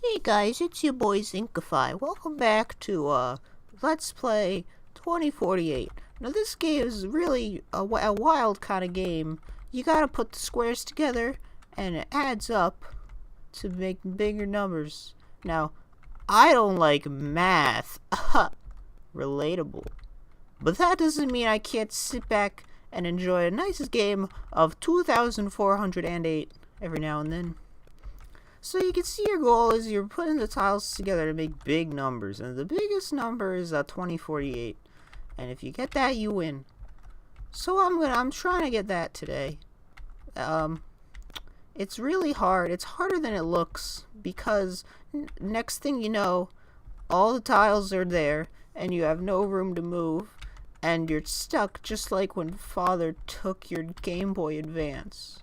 Hey guys, it's your boy Zinkify. Welcome back to Let's Play 2048. Now this game is really a wild kind of game. You gotta put the squares together and it adds up to make bigger numbers. Now, I don't like math. Relatable. But that doesn't mean I can't sit back and enjoy a nice game of 2408 every now and then. So you can see your goal is you're putting the tiles together to make big numbers, and the biggest number is 2048, and if you get that, you win. So I'm trying to get that today. It's really hard. It's harder than it looks because next thing you know, all the tiles are there, and you have no room to move, and you're stuck just like when Father took your Game Boy Advance.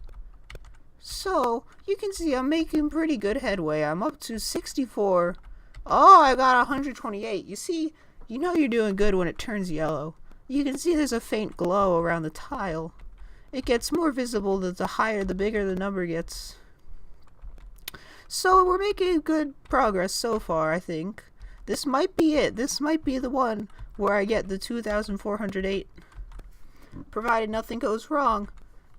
So, you can see I'm making pretty good headway. I'm up to 64. Oh, I got 128. You see, you know you're doing good when it turns yellow. You can see there's a faint glow around the tile. It gets more visible the bigger the number gets. So, we're making good progress so far, I think. This might be it. This might be the one where I get the 2408. Provided nothing goes wrong.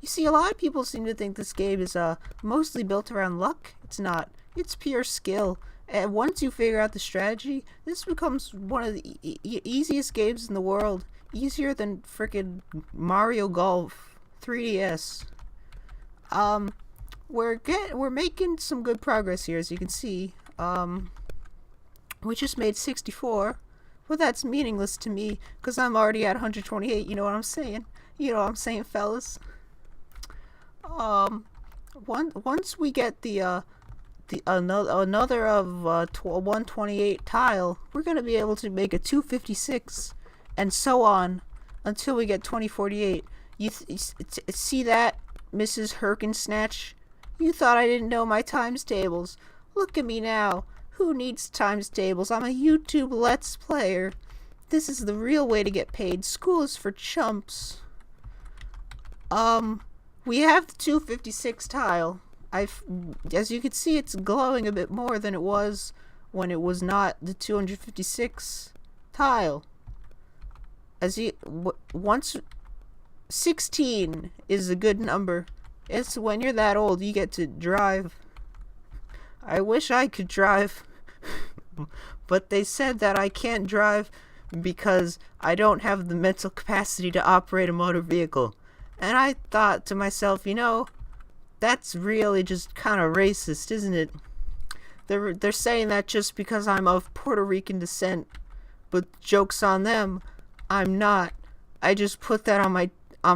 You see, a lot of people seem to think this game is mostly built around luck. It's not. It's pure skill. And once you figure out the strategy, this becomes one of the easiest games in the world. Easier than frickin' Mario Golf 3DS. We're making some good progress here, as you can see. We just made 64. Well, that's meaningless to me, because I'm already at 128. You know what I'm saying? You know what I'm saying, fellas? Once we get another of 128 tile, we're gonna be able to make a 256, and so on until we get 2048. You see that, Mrs. Herkinsnatch? You thought I didn't know my times tables. Look at me now. Who needs times tables? I'm a YouTube Let's Player. This is the real way to get paid. School is for chumps. We have the 256 tile. As you can see, it's glowing a bit more than it was when it was not the 256 tile. Once 16 is a good number. It's when you're that old you get to drive. I wish I could drive, but they said that I can't drive because I don't have the mental capacity to operate a motor vehicle. And I thought to myself, you know, that's really just kind of racist, isn't it? They're saying that just because I'm of Puerto Rican descent, but joke's on them. I'm not. I just put that on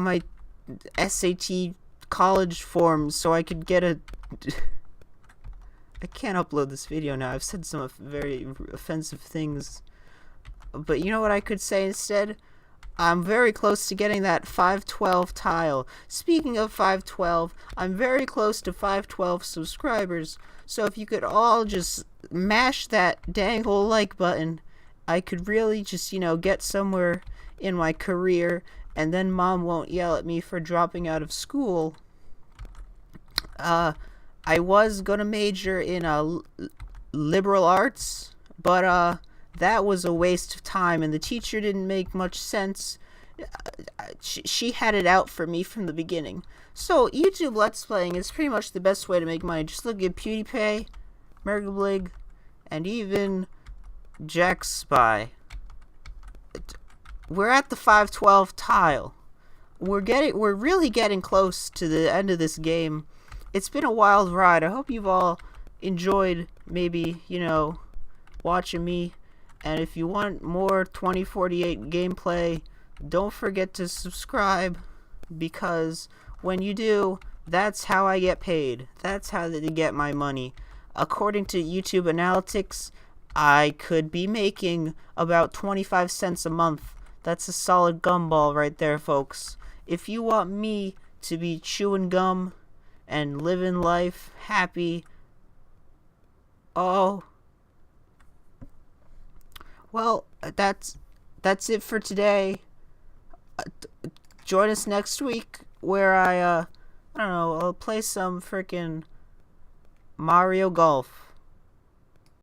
my SAT college forms so I could get a. I can't upload this video now. I've said some very offensive things, but you know what I could say instead? I'm very close to getting that 512 tile. Speaking of 512, I'm very close to 512 subscribers. So if you could all just mash that dang old like button, I could really just, get somewhere in my career, and then Mom won't yell at me for dropping out of school. I was gonna major in liberal arts, but that was a waste of time, and the teacher didn't make much sense. She had it out for me from the beginning. So YouTube Let's Playing is pretty much the best way to make money. Just look at PewDiePie, Mergablig, and even Jack Spy. We're at the 512 tile. We're really getting close to the end of this game. It's been a wild ride. I hope you've all enjoyed maybe, watching me. And if you want more 2048 gameplay, don't forget to subscribe, because when you do, that's how I get paid. That's how they get my money. According to YouTube Analytics, I could be making about 25 cents a month. That's a solid gumball right there, folks. If you want me to be chewing gum and living life happy, well, that's it for today. Join us next week where I don't know, I'll play some frickin' Mario Golf.